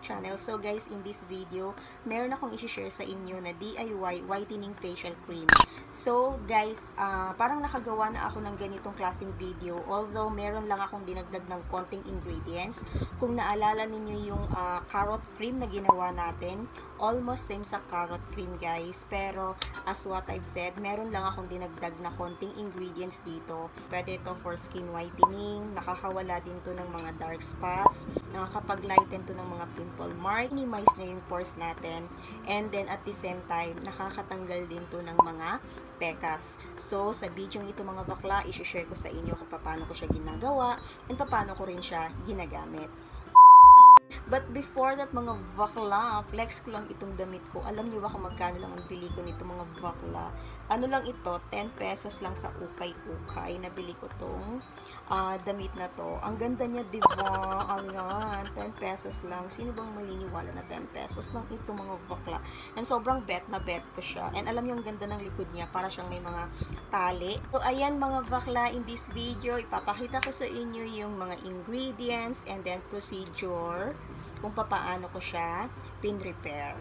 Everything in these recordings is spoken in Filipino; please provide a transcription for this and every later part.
channel. So guys, in this video, meron akong i-share sa inyo na DIY whitening facial cream. So guys, parang nakagawa na ako ng ganitong klaseng video, although meron lang akong dinagdag ng konting ingredients. Kung naalala ninyo yung carrot cream na ginawa natin, almost same sa carrot cream guys, pero as what I've said, meron lang akong dinagdag na konting ingredients dito. Pwede ito for skin whitening, nakakawala din to ng mga dark spots, nakakapag-lighten to ng mga pimple mark, minimize na yung pores natin, and then at the same time, nakakatanggal din to ng mga pekas. So, sa video ito mga bakla, i-share ko sa inyo kung paano ko siya ginagawa and paano ko rin siya ginagamit. But before that mga bakla, flex ko lang itong damit ko. Alam niyo ba kung magkano lang ang bili ko nito mga bakla? Ano lang ito, 10 pesos lang sa ukay-ukay. Nabili ko tong damit na to. Ang ganda niya, diba? Ayan, 10 pesos lang. Sino bang maliniwala na 10 pesos lang ito mga bakla? And sobrang bet na bet ko siya. And alam niyo ang ganda ng likod niya, para siyang may mga tali. So ayan mga bakla, in this video, ipapakita ko sa inyo yung mga ingredients and then procedure kung paano ko siya pin-repair.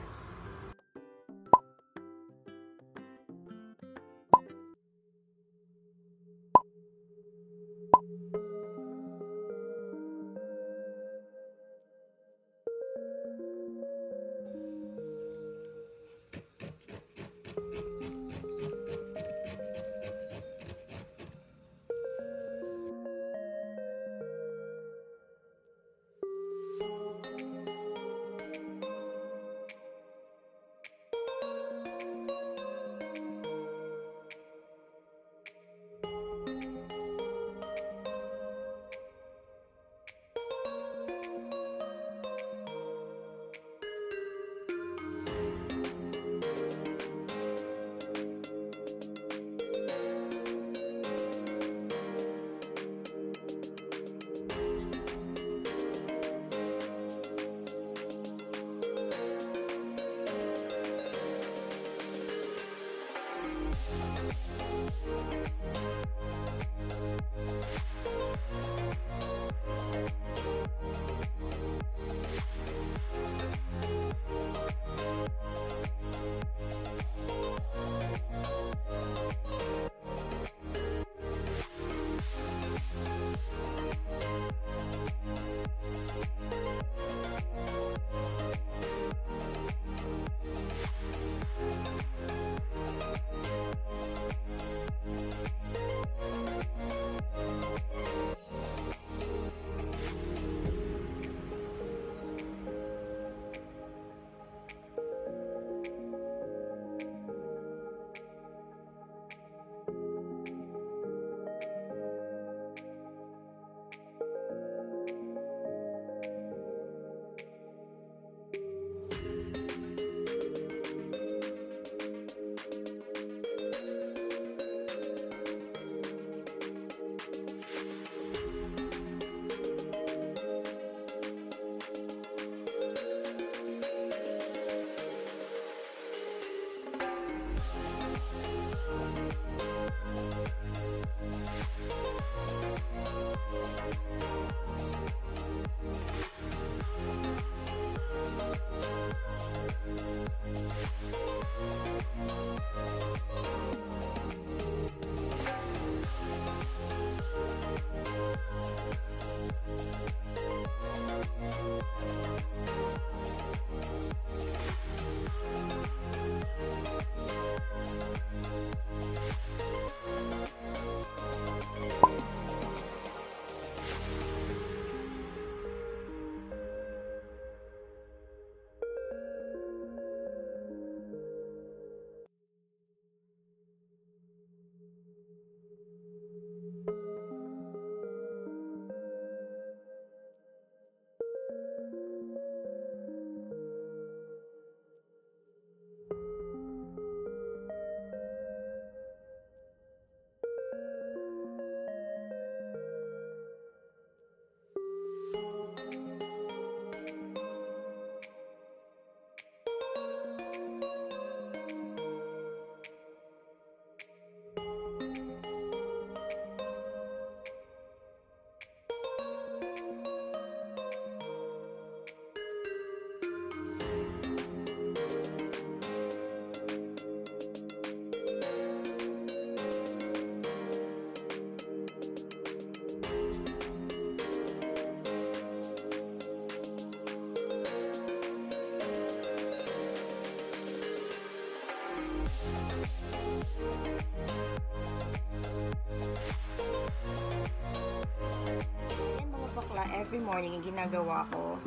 every morning, yung ginagawa ko,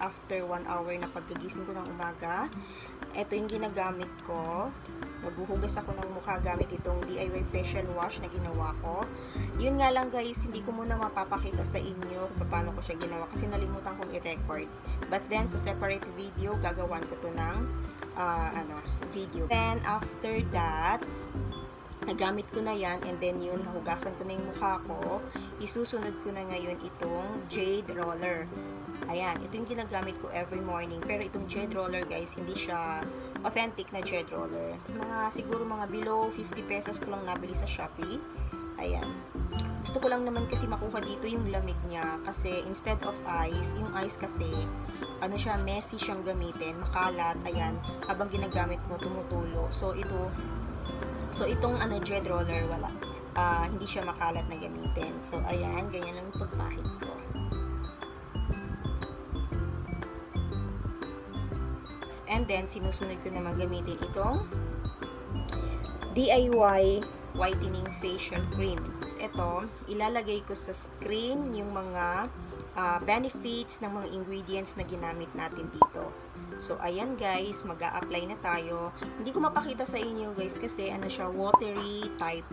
after 1 hour na pagkagising ko ng umaga, ito yung ginagamit ko. Naghuhugas ako ng mukha gamit itong DIY facial wash na ginawa ko. Yun nga lang guys, hindi ko muna mapapakita sa inyo kung paano ko siya ginawa kasi nalimutan kong i-record. But then, sa separate video, gagawan ko to ng video. Then, after that, nagamit ko na yan, and then yun, nahugasan ko na yung mukha ko. Isusunod ko na ngayon itong jade roller. Ayan, ito yung ginagamit ko every morning. Pero itong jade roller guys, hindi siya authentic na jade roller. Siguro mga below 50 pesos ko lang nabili sa Shopee. Ayan. Gusto ko lang naman kasi makuha dito yung lamig niya. Kasi instead of ice, yung ice kasi, messy siyang gamitin. Makalat, ayan. Habang ginagamit mo, tumutulo. So, itong jade roller, wala. Hindi siya makalat na gamitin. So, ayan, ganyan lang yung pagpahid ko. And then, sinusunod ko naman gamitin itong DIY Whitening Facial Cream. Ito, ilalagay ko sa screen yung mga benefits ng mga ingredients na ginamit natin dito. So, ayan guys, mag-a-apply na tayo. Hindi ko mapakita sa inyo guys kasi siya, watery type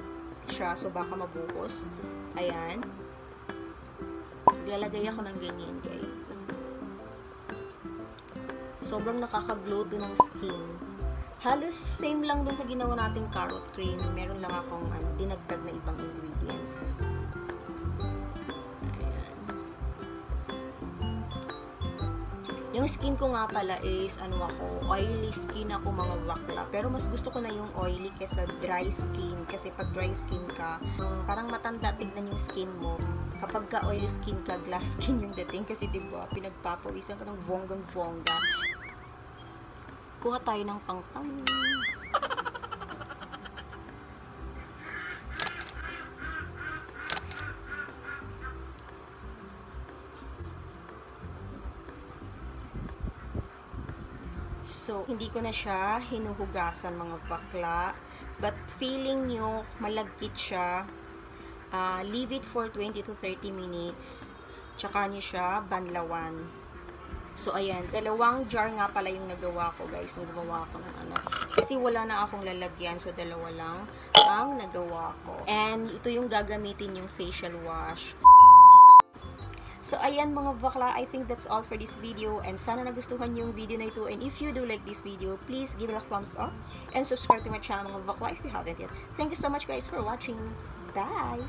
siya. So, baka mabuhos. Ayan. Lalagay ako ng ganyan guys. Sobrang nakaka-glow to ng skin. Halos same lang dun sa ginawa nating carrot cream. Meron lang akong dinagdag na ibang ingredients. Ayan. Yung skin ko nga pala is, oily skin ako mga bakla. Pero mas gusto ko na yung oily kesa dry skin. Kasi pag dry skin ka, parang matanda tignan yung skin mo. Kapag ka oily skin ka, glass skin yung dating. Kasi diba, pinagpapawisan ka ng bonggang-bongga. Kuha tayo ng pangpang. So, hindi ko na siya hinuhugasan mga bakla. But, feeling nyo malagkit siya. Leave it for 20 to 30 minutes. Tsaka nyo siya banlawan. So, ayan. 2 jar nga pala yung nagawa ko, guys. Nung gumawa ko ng Kasi wala na akong lalagyan. So, 2 lang ang nagawa ko. And, ito yung gagamitin yung facial wash. So, ayan mga bakla. I think that's all for this video. And sana nagustuhan yung video na ito. And if you do like this video, please give it a thumbs up. And subscribe to my channel mga bakla if you haven't yet. Thank you so much guys for watching. Bye!